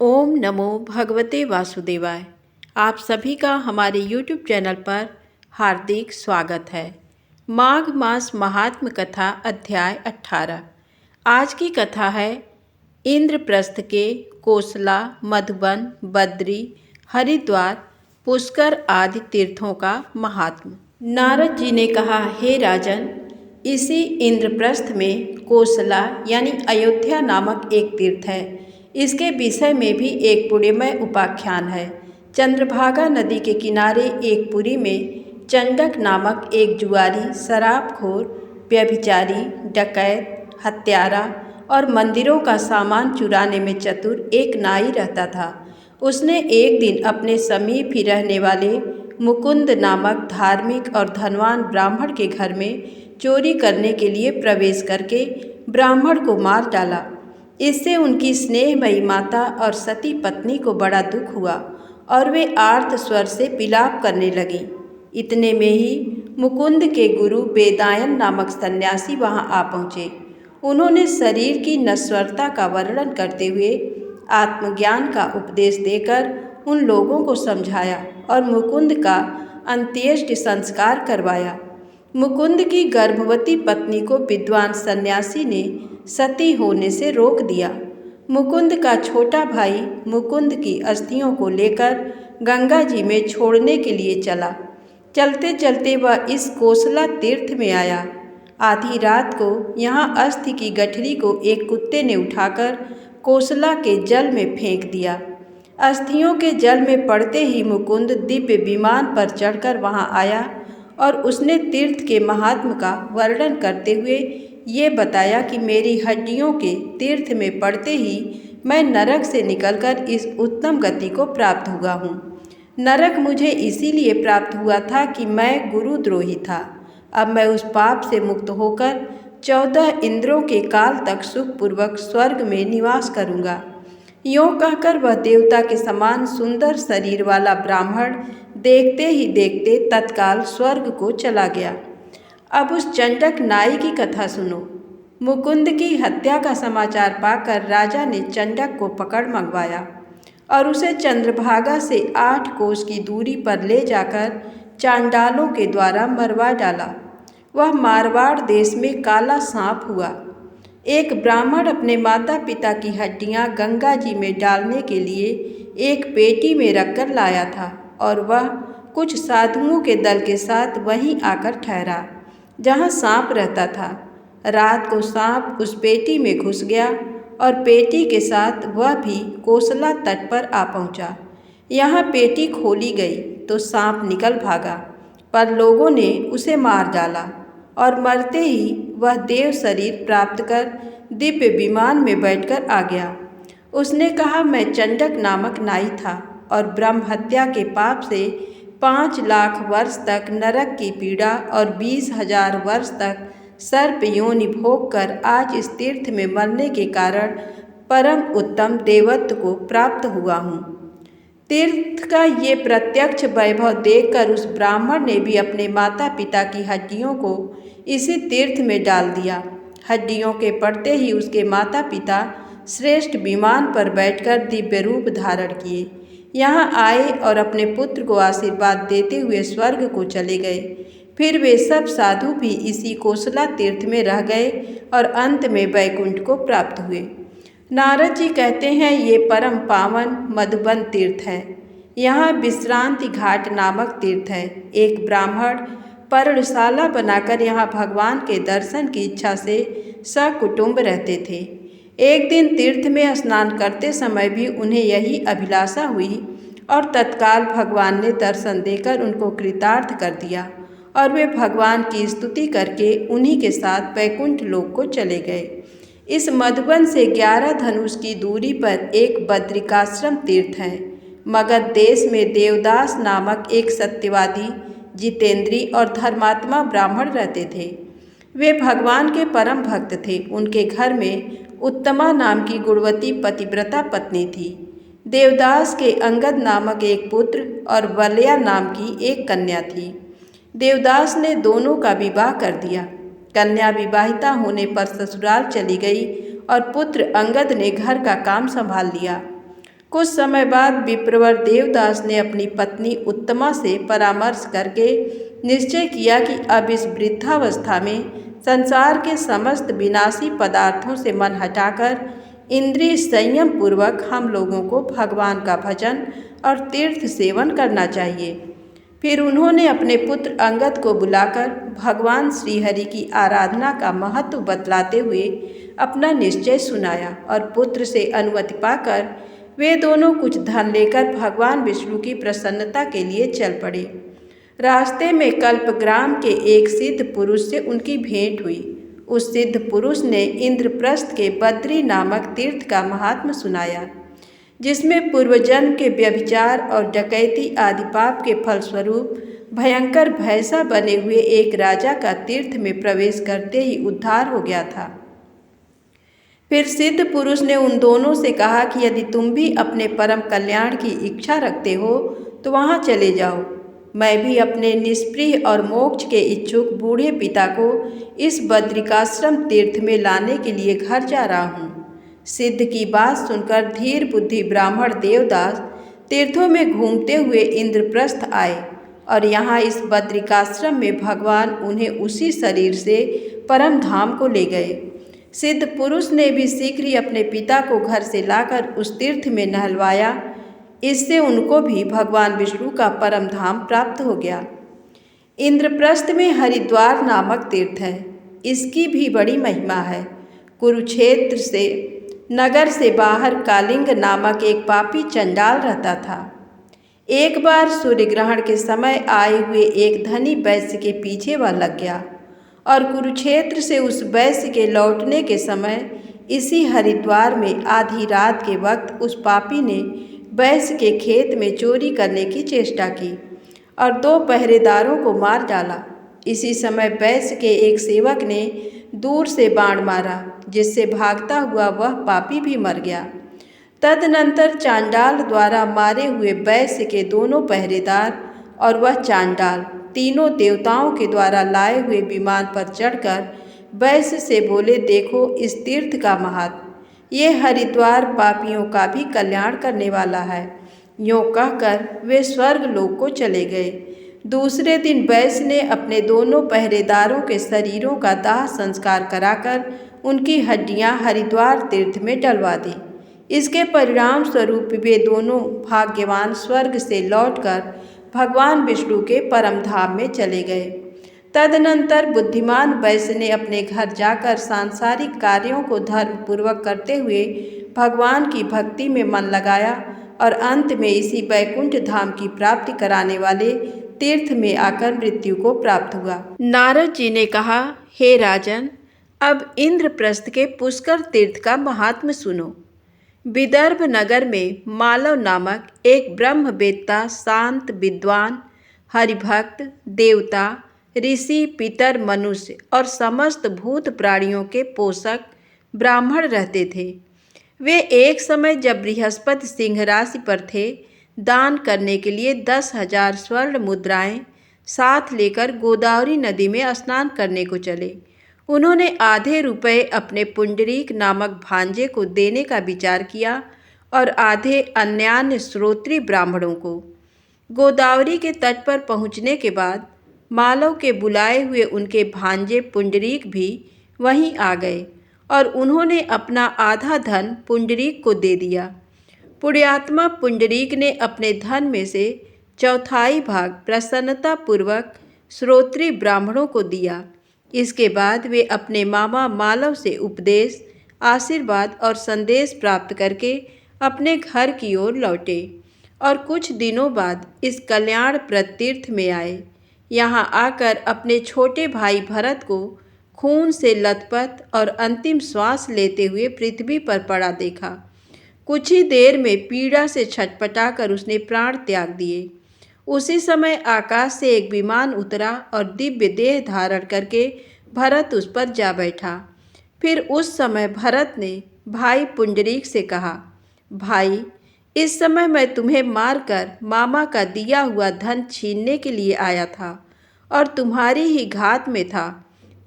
ओम नमो भगवते वासुदेवाय। आप सभी का हमारे YouTube चैनल पर हार्दिक स्वागत है। माघ मास महात्म कथा अध्याय 18। आज की कथा है इंद्रप्रस्थ के कोसला, मधुबन, बद्री, हरिद्वार, पुष्कर आदि तीर्थों का महात्म। नारद जी ने कहा, हे राजन, इसी इंद्रप्रस्थ में कोसला यानी अयोध्या नामक एक तीर्थ है। इसके विषय में भी एक पुण्यमय उपाख्यान है। चंद्रभागा नदी के किनारे एक पुरी में चंडक नामक एक जुआरी, शराबखोर, व्यभिचारी, डकैत, हत्यारा और मंदिरों का सामान चुराने में चतुर एक नाई रहता था। उसने एक दिन अपने समीप ही रहने वाले मुकुंद नामक धार्मिक और धनवान ब्राह्मण के घर में चोरी करने के लिए प्रवेश करके ब्राह्मण को मार डाला। इससे उनकी स्नेहमयी माता और सती पत्नी को बड़ा दुख हुआ और वे आर्त स्वर से विलाप करने लगीं। इतने में ही मुकुंद के गुरु वेदायन नामक सन्यासी वहां आ पहुँचे। उन्होंने शरीर की नश्वरता का वर्णन करते हुए आत्मज्ञान का उपदेश देकर उन लोगों को समझाया और मुकुंद का अंत्येष्टि संस्कार करवाया। मुकुंद की गर्भवती पत्नी को विद्वान सन्यासी ने सती होने से रोक दिया। मुकुंद का छोटा भाई मुकुंद की अस्थियों को लेकर गंगा जी में छोड़ने के लिए चला। चलते चलते वह इस कोसला तीर्थ में आया। आधी रात को यहाँ अस्थि की गठरी को एक कुत्ते ने उठाकर कोसला के जल में फेंक दिया। अस्थियों के जल में पड़ते ही मुकुंद दिव्य विमान पर चढ़कर वहाँ आया और उसने तीर्थ के महात्म का वर्णन करते हुए ये बताया कि मेरी हड्डियों के तीर्थ में पड़ते ही मैं नरक से निकलकर इस उत्तम गति को प्राप्त हुआ हूँ। नरक मुझे इसीलिए प्राप्त हुआ था कि मैं गुरुद्रोही था। अब मैं उस पाप से मुक्त होकर 14 इंद्रों के काल तक सुखपूर्वक स्वर्ग में निवास करूँगा। यों कहकर वह देवता के समान सुंदर शरीर वाला ब्राह्मण देखते ही देखते तत्काल स्वर्ग को चला गया। अब उस चंडक नाई की कथा सुनो। मुकुंद की हत्या का समाचार पाकर राजा ने चंडक को पकड़ मंगवाया और उसे चंद्रभागा से 8 कोस की दूरी पर ले जाकर चांडालों के द्वारा मरवा डाला। वह मारवाड़ देश में काला सांप हुआ। एक ब्राह्मण अपने माता पिता की हड्डियां गंगा जी में डालने के लिए एक पेटी में रखकर लाया था और वह कुछ साधुओं के दल के साथ वहीं आकर ठहरा जहां सांप रहता था। रात को सांप उस पेटी में घुस गया और पेटी के साथ वह भी कोसला तट पर आ पहुंचा। यहाँ पेटी खोली गई तो सांप निकल भागा, पर लोगों ने उसे मार डाला और मरते ही वह देव शरीर प्राप्त कर दिव्य विमान में बैठकर आ गया। उसने कहा, मैं चंडक नामक नाई था और ब्रह्म हत्या के पाप से 5 लाख वर्ष तक नरक की पीड़ा और 20,000 वर्ष तक सर्प योनि भोग कर आज इस तीर्थ में मरने के कारण परम उत्तम देवत्व को प्राप्त हुआ हूँ। तीर्थ का ये प्रत्यक्ष वैभव देखकर उस ब्राह्मण ने भी अपने माता पिता की हड्डियों को इसी तीर्थ में डाल दिया। हड्डियों के पड़ते ही उसके माता पिता श्रेष्ठ विमान पर बैठकर दिव्य रूप धारण किए, यहाँ आए और अपने पुत्र को आशीर्वाद देते हुए स्वर्ग को चले गए। फिर वे सब साधु भी इसी कोसला तीर्थ में रह गए और अंत में वैकुंठ को प्राप्त हुए। नारद जी कहते हैं, ये परम पावन मधुबन तीर्थ है। यहाँ विश्रांति घाट नामक तीर्थ है। एक ब्राह्मण पर्णशाला बनाकर यहाँ भगवान के दर्शन की इच्छा से सकुटुंब रहते थे। एक दिन तीर्थ में स्नान करते समय भी उन्हें यही अभिलाषा हुई और तत्काल भगवान ने दर्शन देकर उनको कृतार्थ कर दिया और वे भगवान की स्तुति करके उन्हीं के साथ वैकुंठ लोक को चले गए। इस मधुबन से 11 धनुष की दूरी पर एक बद्रिकाश्रम तीर्थ है। मगध देश में देवदास नामक एक सत्यवादी, जितेंद्री और धर्मात्मा ब्राह्मण रहते थे। वे भगवान के परम भक्त थे। उनके घर में उत्तमा नाम की गुणवती पतिव्रता पत्नी थी। देवदास के अंगद नामक एक पुत्र और वलया नाम की एक कन्या थी। देवदास ने दोनों का विवाह कर दिया। कन्या विवाहिता होने पर ससुराल चली गई और पुत्र अंगद ने घर का काम संभाल लिया। कुछ समय बाद विप्रवर देवदास ने अपनी पत्नी उत्तमा से परामर्श करके निश्चय किया कि अब इस वृद्धावस्था में संसार के समस्त विनाशी पदार्थों से मन हटाकर इंद्रिय संयम पूर्वक हम लोगों को भगवान का भजन और तीर्थ सेवन करना चाहिए। फिर उन्होंने अपने पुत्र अंगद को बुलाकर भगवान श्रीहरि की आराधना का महत्व बतलाते हुए अपना निश्चय सुनाया और पुत्र से अनुमति पाकर वे दोनों कुछ धन लेकर भगवान विष्णु की प्रसन्नता के लिए चल पड़े। रास्ते में कल्पग्राम के एक सिद्ध पुरुष से उनकी भेंट हुई। उस सिद्ध पुरुष ने इंद्रप्रस्थ के बद्री नामक तीर्थ का महात्म्य सुनाया, जिसमें पूर्वजन्म के व्यभिचार और डकैती आदि पाप के फलस्वरूप भयंकर भैंसा बने हुए एक राजा का तीर्थ में प्रवेश करते ही उद्धार हो गया था। फिर सिद्ध पुरुष ने उन दोनों से कहा कि यदि तुम भी अपने परम कल्याण की इच्छा रखते हो तो वहाँ चले जाओ। मैं भी अपने निष्प्रिय और मोक्ष के इच्छुक बूढ़े पिता को इस बद्रिकाश्रम तीर्थ में लाने के लिए घर जा रहा हूँ। सिद्ध की बात सुनकर धीर बुद्धि ब्राह्मण देवदास तीर्थों में घूमते हुए इंद्रप्रस्थ आए और यहाँ इस बद्रिकाश्रम में भगवान उन्हें उसी शरीर से परम धाम को ले गए। सिद्ध पुरुष ने भी शीघ्र ही अपने पिता को घर से लाकर उस तीर्थ में नहलवाया। इससे उनको भी भगवान विष्णु का परम धाम प्राप्त हो गया। इंद्रप्रस्थ में हरिद्वार नामक तीर्थ है। इसकी भी बड़ी महिमा है। कुरुक्षेत्र से नगर से बाहर कालिंग नामक एक पापी चंडाल रहता था। एक बार सूर्य ग्रहण के समय आए हुए एक धनी वैश्य के पीछे वह लग गया और कुरुक्षेत्र से उस वैश्य के लौटने के समय इसी हरिद्वार में आधी रात के वक्त उस पापी ने वैश्य के खेत में चोरी करने की चेष्टा की और 2 पहरेदारों को मार डाला। इसी समय वैश्य के एक सेवक ने दूर से बाण मारा, जिससे भागता हुआ वह पापी भी मर गया। तदनंतर चांडाल द्वारा मारे हुए वैश्य के दोनों पहरेदार और वह चांडाल तीनों देवताओं के द्वारा लाए हुए विमान पर चढ़कर वैश्य से बोले, देखो इस तीर्थ का महात्म्य, ये हरिद्वार पापियों का भी कल्याण करने वाला है। यों कहकर वे स्वर्ग लोक को चले गए। दूसरे दिन वैश्य ने अपने दोनों पहरेदारों के शरीरों का दाह संस्कार कराकर उनकी हड्डियां हरिद्वार तीर्थ में डलवा दी। इसके परिणाम स्वरूप वे दोनों भाग्यवान स्वर्ग से लौटकर भगवान विष्णु के परम धाम में चले गए। तदनंतर बुद्धिमान वैश्य ने अपने घर जाकर सांसारिक कार्यों को धर्मपूर्वक करते हुए भगवान की भक्ति में मन लगाया और अंत में इसी वैकुंठ धाम की प्राप्ति कराने वाले तीर्थ में आकर मृत्यु को प्राप्त हुआ। नारद जी ने कहा, हे राजन, अब इंद्रप्रस्थ के पुष्कर तीर्थ का महात्म्य सुनो। विदर्भ नगर में मालव नामक एक ब्रह्मवेत्ता, शांत, विद्वान, हरिभक्त, देवता, ऋषि, पितर, मनुष्य और समस्त भूत प्राणियों के पोषक ब्राह्मण रहते थे। वे एक समय जब बृहस्पति सिंह राशि पर थे, दान करने के लिए 10,000 स्वर्ण मुद्राएं साथ लेकर गोदावरी नदी में स्नान करने को चले। उन्होंने आधे रुपए अपने पुंडरीक नामक भांजे को देने का विचार किया और आधे अन्यान्य श्रोत्री ब्राह्मणों को। गोदावरी के तट पर पहुंचने के बाद मालव के बुलाए हुए उनके भांजे पुंडरीक भी वहीं आ गए और उन्होंने अपना आधा धन पुंडरीक को दे दिया। पुण्यात्मा पुंडरीक ने अपने धन में से चौथाई भाग प्रसन्नतापूर्वक श्रोत्री ब्राह्मणों को दिया। इसके बाद वे अपने मामा मालव से उपदेश, आशीर्वाद और संदेश प्राप्त करके अपने घर की ओर लौटे और कुछ दिनों बाद इस कल्याणप्रद तीर्थ में आए। यहाँ आकर अपने छोटे भाई भरत को खून से लथपथ और अंतिम श्वास लेते हुए पृथ्वी पर पड़ा देखा। कुछ ही देर में पीड़ा से छटपटाकर उसने प्राण त्याग दिए। उसी समय आकाश से एक विमान उतरा और दिव्य देह धारण करके भरत उस पर जा बैठा। फिर उस समय भरत ने भाई पुंडरीक से कहा, भाई, इस समय मैं तुम्हें मारकर मामा का दिया हुआ धन छीनने के लिए आया था और तुम्हारी ही घात में था,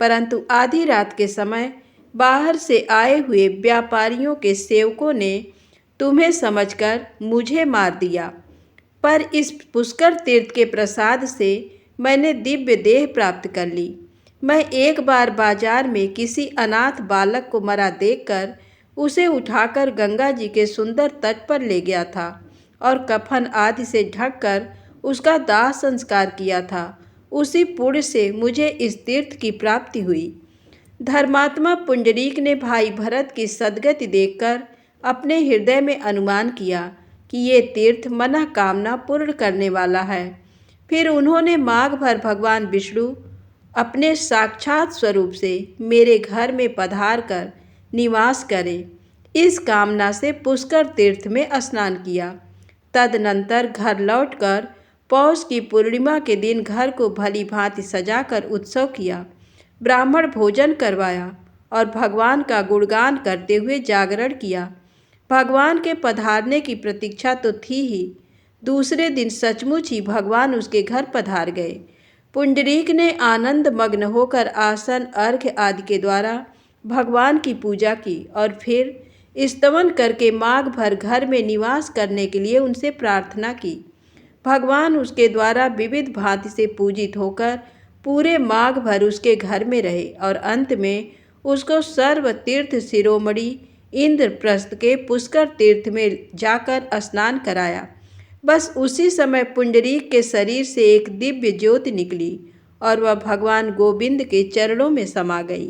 परंतु आधी रात के समय बाहर से आए हुए व्यापारियों के सेवकों ने तुम्हें समझकर मुझे मार दिया। पर इस पुष्कर तीर्थ के प्रसाद से मैंने दिव्य देह प्राप्त कर ली। मैं एक बार बाजार में किसी अनाथ बालक को मरा देखकर उसे उठाकर गंगा जी के सुंदर तट पर ले गया था और कफन आदि से ढककर उसका दाह संस्कार किया था। उसी पुण्य से मुझे इस तीर्थ की प्राप्ति हुई। धर्मात्मा पुंडरीक ने भाई भरत की सद्गति देखकर अपने हृदय में अनुमान किया कि ये तीर्थ मनोकामना पूर्ण करने वाला है। फिर उन्होंने माघ भर भगवान विष्णु अपने साक्षात स्वरूप से मेरे घर में पधार कर निवास करें, इस कामना से पुष्कर तीर्थ में स्नान किया। तदनंतर घर लौटकर पौष की पूर्णिमा के दिन घर को भली भांति सजाकर उत्सव किया, ब्राह्मण भोजन करवाया और भगवान का गुणगान करते हुए जागरण किया। भगवान के पधारने की प्रतीक्षा तो थी ही, दूसरे दिन सचमुच ही भगवान उसके घर पधार गए। पुंडरीक ने आनंद मग्न होकर आसन अर्घ्य आदि के द्वारा भगवान की पूजा की और फिर स्तवन करके माघ भर घर में निवास करने के लिए उनसे प्रार्थना की। भगवान उसके द्वारा विविध भांति से पूजित होकर पूरे माघ भर उसके घर में रहे और अंत में उसको सर्व तीर्थ शिरोमणि इंद्रप्रस्थ के पुष्कर तीर्थ में जाकर स्नान कराया। बस उसी समय पुंडरीक के शरीर से एक दिव्य ज्योति निकली और वह भगवान गोविंद के चरणों में समा गई।